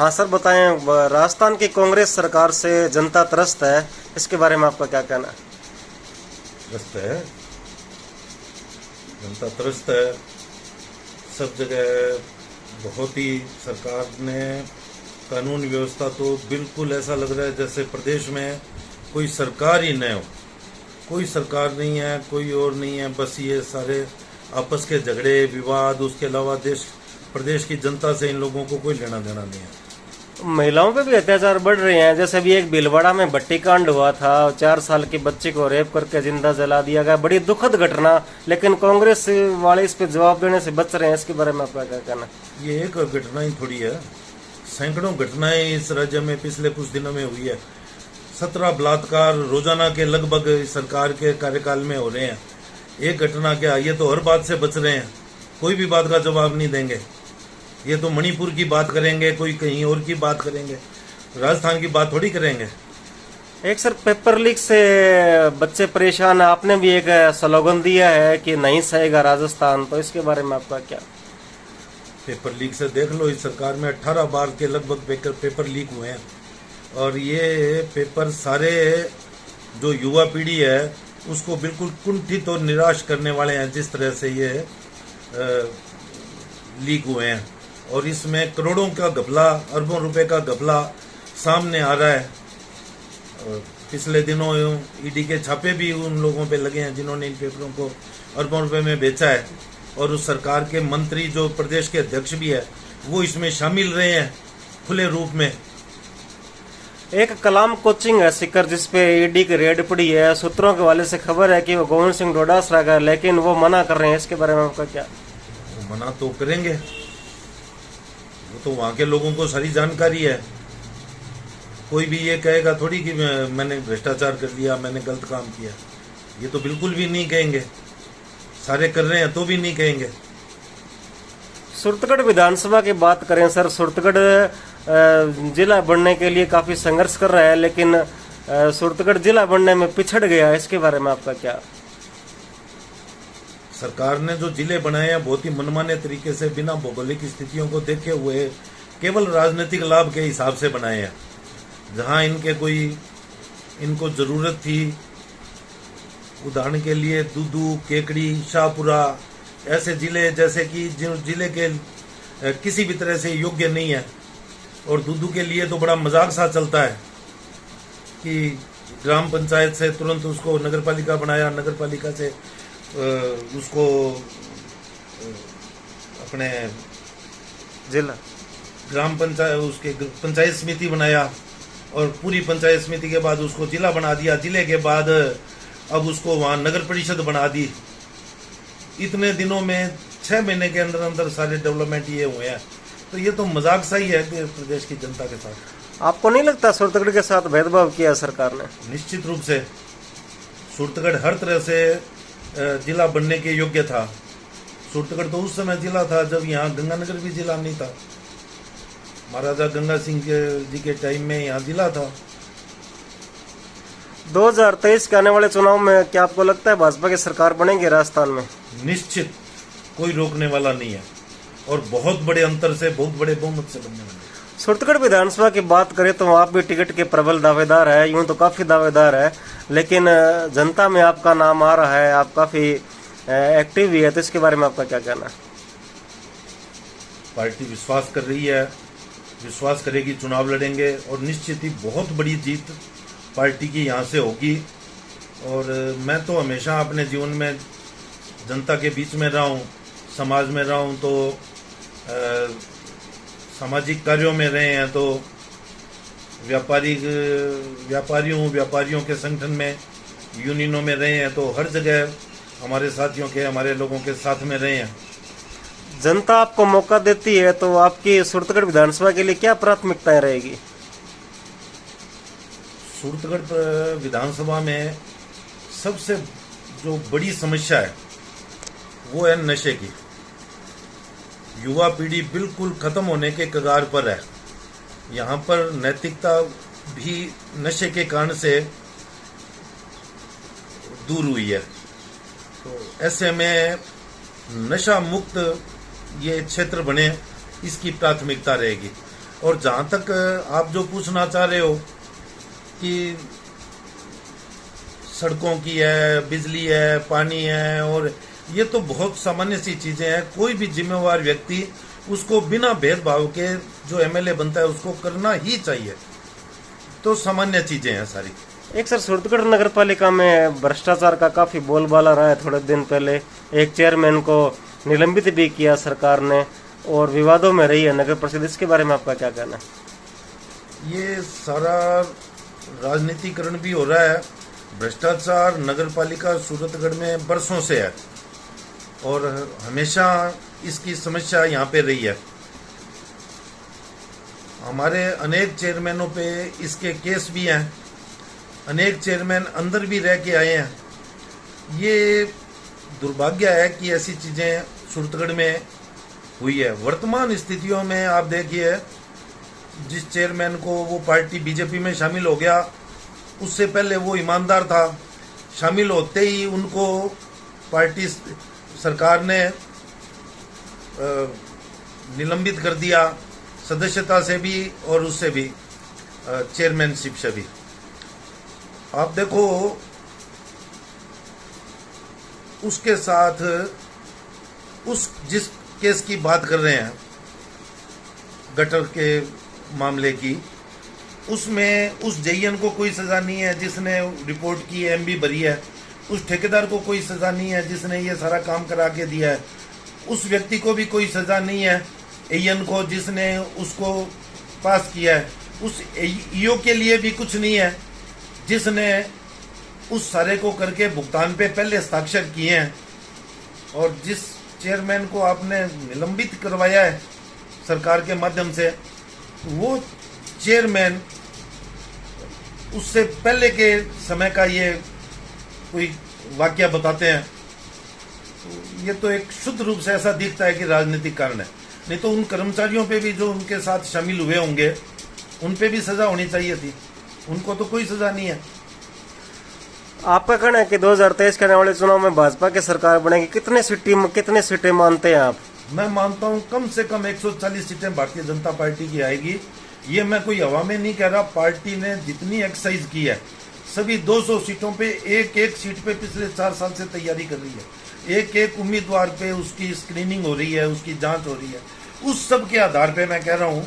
हाँ सर बताएं, राजस्थान की कांग्रेस सरकार से जनता त्रस्त है, इसके बारे में आपका क्या कहना है? त्रस्त है, जनता त्रस्त है। सब जगह बहुत ही सरकार ने कानून व्यवस्था तो बिल्कुल ऐसा लग रहा है जैसे प्रदेश में कोई सरकार ही न हो। कोई सरकार नहीं है, कोई और नहीं है, बस ये सारे आपस के झगड़े विवाद। उसके अलावा प्रदेश की जनता से इन लोगों को कोई लेना देना नहीं है। महिलाओं पे भी अत्याचार बढ़ रहे हैं, जैसे अभी एक भीलवाड़ा में भट्टी कांड हुआ था, 4 साल के बच्चे को रेप करके जिंदा जला दिया गया। बड़ी दुखद घटना, लेकिन कांग्रेस वाले इस पे जवाब देने से बच रहे हैं। इसके बारे में आपका क्या कहना? ये एक घटना ही थोड़ी है, सैकड़ों घटनाएं इस राज्य में पिछले कुछ दिनों में हुई है। 17 बलात्कार रोजाना के लगभग इस सरकार के कार्यकाल में हो रहे हैं। एक घटना क्या, ये तो हर बात से बच रहे हैं, कोई भी बात का जवाब नहीं देंगे। ये तो मणिपुर की बात करेंगे, कोई कहीं और की बात करेंगे, राजस्थान की बात थोड़ी करेंगे। एक सर पेपर लीक से बच्चे परेशान है, आपने भी एक स्लोगन दिया है कि नहीं सहेगा राजस्थान, तो इसके बारे में आपका क्या? पेपर लीक से देख लो, इस सरकार में 18 बार के लगभग पेपर लीक हुए हैं। और ये पेपर सारे जो युवा पीढ़ी है उसको बिल्कुल कुंठित और निराश करने वाले हैं, जिस तरह से ये लीक हुए हैं। और इसमें करोड़ों का घपला, अरबों रुपए का घपला सामने आ रहा है। और पिछले दिनों ईडी के छापे भी उन लोगों पे लगे हैं जिन्होंने इन पेपरों को अरबों रुपए में बेचा है। और उस सरकार के मंत्री जो प्रदेश के अध्यक्ष भी है वो इसमें शामिल रहे हैं खुले रूप में। एक कलाम कोचिंग है सिकर, जिसपे ईडी की रेड पड़ी है। सूत्रों के हवाले से खबर है कि वो गोविंद सिंह डोडासरा का, लेकिन वो मना कर रहे हैं। इसके बारे में आपका क्या? वो मना तो करेंगे, वो तो वहां के लोगों को सारी जानकारी है। कोई भी ये कहेगा थोड़ी कि मैंने भ्रष्टाचार कर लिया, मैंने गलत काम किया, ये तो बिल्कुल भी नहीं कहेंगे। सारे कर रहे हैं तो भी नहीं कहेंगे। सूरतगढ़ विधानसभा की बात करें सर, सूरतगढ़ जिला बनने के लिए काफी संघर्ष कर रहा है, लेकिन सूरतगढ़ जिला बनने में पिछड़ गया। इसके बारे में आपका क्या? सरकार ने जो जिले बनाए हैं बहुत ही मनमाने तरीके से, बिना भौगोलिक स्थितियों को देखे हुए, केवल राजनीतिक लाभ के हिसाब से बनाए हैं। जहां इनको जरूरत थी, उदाहरण के लिए दूदू, केकड़ी, शाहपुरा, ऐसे जिले जैसे कि जो जिले के किसी भी तरह से योग्य नहीं है। और दूदू के लिए तो बड़ा मजाक सा चलता है कि ग्राम पंचायत से तुरंत उसको नगरपालिका बनाया, नगरपालिका से उसको अपने जिला ग्राम पंचायत, उसके पंचायत समिति बनाया, और पूरी पंचायत समिति के बाद उसको जिला बना दिया। जिले के बाद अब उसको वहां नगर परिषद बना दी। इतने दिनों में 6 महीने के अंदर अंदर सारे डेवलपमेंट ये हुए हैं। तो ये तो मजाक सा ही है प्रदेश की जनता के साथ। आपको नहीं लगता सूरतगढ़ के साथ भेदभाव किया सरकार ने? निश्चित रूप से सूरतगढ़ हर तरह से जिला बनने के योग्य था। सूरतगढ़ तो उस समय जिला था जब यहाँ गंगानगर भी जिला नहीं था। महाराजा गंगा सिंह जी के टाइम में यहाँ जिला था। 2023 के आने वाले चुनाव में क्या आपको लगता है भाजपा की सरकार बनेगी राजस्थान में? निश्चित, कोई रोकने वाला नहीं है, और बहुत बड़े अंतर से, बहुत बड़े बहुमत से बनने वाले। सूरतगढ़ विधानसभा की बात करें तो आप भी टिकट के प्रबल दावेदार है, यूं तो काफी दावेदार है, लेकिन जनता में आपका नाम आ रहा है, आप काफी एक्टिव भी है, तो इसके बारे में आपका क्या कहना है? पार्टी विश्वास कर रही है, विश्वास करेगी, चुनाव लड़ेंगे और निश्चित ही बहुत बड़ी जीत पार्टी की यहाँ से होगी। और मैं तो हमेशा अपने जीवन में जनता के बीच में रहा हूँ, समाज में रहा हूँ, तो सामाजिक कार्यों में रहे हैं, तो व्यापारियों के संगठन में, यूनियनों में रहे हैं, तो हर जगह हमारे साथियों के, हमारे लोगों के साथ में रहे हैं। जनता आपको मौका देती है तो आपकी सूरतगढ़ विधानसभा के लिए क्या प्राथमिकताएं रहेगी? सूरतगढ़ विधानसभा में सबसे जो बड़ी समस्या है वो है नशे की। युवा पीढ़ी बिल्कुल खत्म होने के कगार पर है। यहाँ पर नैतिकता भी नशे के कारण से दूर हुई है। तो ऐसे में नशा मुक्त ये क्षेत्र बने, इसकी प्राथमिकता रहेगी। और जहां तक आप जो पूछना चाह रहे हो कि सड़कों की है, बिजली है, पानी है, और ये तो बहुत सामान्य सी चीजें हैं। कोई भी जिम्मेवार व्यक्ति उसको बिना भेदभाव के जो एमएलए बनता है उसको करना ही चाहिए। तो सामान्य चीजें हैं सारी। एक सर, सूरतगढ़ नगर पालिका में भ्रष्टाचार का काफी बोलबाला रहा है। थोड़े दिन पहले एक चेयरमैन को निलंबित भी किया सरकार ने और विवादों में रही है नगर परिषद। इसके बारे में आपका क्या कहना है? ये सारा राजनीतिकरण भी हो रहा है। भ्रष्टाचार नगर पालिका सूरतगढ़ में बरसों से है और हमेशा इसकी समस्या यहाँ पे रही है। हमारे अनेक चेयरमैनों पे इसके केस भी हैं, अनेक चेयरमैन अंदर भी रह के आए हैं। ये दुर्भाग्य है कि ऐसी चीजें सूरतगढ़ में हुई है। वर्तमान स्थितियों में आप देखिए, जिस चेयरमैन को वो पार्टी बीजेपी में शामिल हो गया, उससे पहले वो ईमानदार था। शामिल होते ही उनको पार्टी सरकार ने निलंबित कर दिया, सदस्यता से भी और उससे भी, चेयरमैनशिप से भी। आप देखो, उसके साथ उस जिस केस की बात कर रहे हैं, गटर के मामले की, उसमें उस जेईएन को कोई सजा नहीं है जिसने रिपोर्ट की, एमबी भरी है। उस ठेकेदार को कोई सजा नहीं है जिसने ये सारा काम करा के दिया है। उस व्यक्ति को भी कोई सजा नहीं है, एएन को, जिसने उसको पास किया है। उस ईओ के लिए भी कुछ नहीं है जिसने उस सारे को करके भुगतान पे पहले हस्ताक्षर किए हैं। और जिस चेयरमैन को आपने निलंबित करवाया है सरकार के माध्यम से, वो चेयरमैन उससे पहले के समय का ये कोई वाकया बताते हैं। तो ये तो एक शुद्ध रूप से ऐसा दिखता है कि राजनीतिक कारण है। नहीं तो उन कर्मचारियों पे भी जो उनके साथ शामिल हुए होंगे, उन पे भी सजा होनी चाहिए थी। उनको तो कोई सजा नहीं है। आपका कहना है कि 2023 के आने वाले चुनाव में भाजपा की सरकार बनेगी। कितने सीटें मानते हैं आप? मैं मानता हूं कम से कम 140 सीटें भारतीय जनता पार्टी की आएगी। ये मैं कोई हवा में नहीं कह रहा। पार्टी ने जितनी एक्सरसाइज की है, सभी 200 सीटों पे एक एक सीट पे पिछले 4 साल से तैयारी कर रही है। एक एक उम्मीदवार पे उसकी स्क्रीनिंग हो रही है, उसकी जांच हो रही है। उस सब के आधार पे मैं कह रहा हूं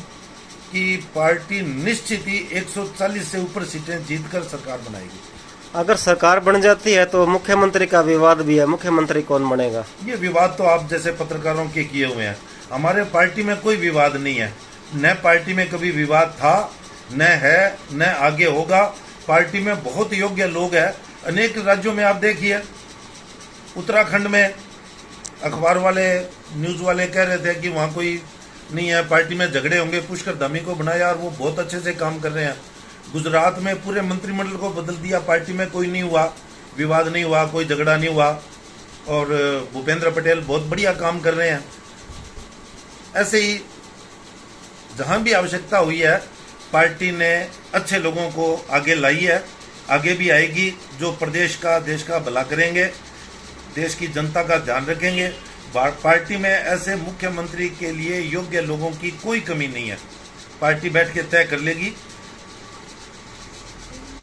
कि पार्टी निश्चित ही 140 से ऊपर सीटें जीतकर सरकार बनाएगी। अगर सरकार बन जाती है तो मुख्यमंत्री का विवाद भी है। मुख्यमंत्री कौन बनेगा? ये विवाद तो आप जैसे पत्रकारों के किए हुए हैं। हमारे पार्टी में कोई विवाद नहीं है। न पार्टी में कभी विवाद था, न है, न आगे होगा। पार्टी में बहुत योग्य लोग हैं। अनेक राज्यों में आप देखिए, उत्तराखंड में अखबार वाले, न्यूज वाले कह रहे थे कि वहाँ कोई नहीं है, पार्टी में झगड़े होंगे, पुष्कर धामी को बनाया और वो बहुत अच्छे से काम कर रहे हैं। गुजरात में पूरे मंत्रिमंडल को बदल दिया, पार्टी में कोई नहीं हुआ, विवाद नहीं हुआ, कोई झगड़ा नहीं हुआ और भूपेंद्र पटेल बहुत बढ़िया काम कर रहे हैं। ऐसे ही जहां भी आवश्यकता हुई है, पार्टी ने अच्छे लोगों को आगे लाई है, आगे भी आएगी, जो प्रदेश का, देश का भला करेंगे, देश की जनता का ध्यान रखेंगे। पार्टी में ऐसे मुख्यमंत्री के लिए योग्य लोगों की कोई कमी नहीं है। पार्टी बैठ के तय कर लेगी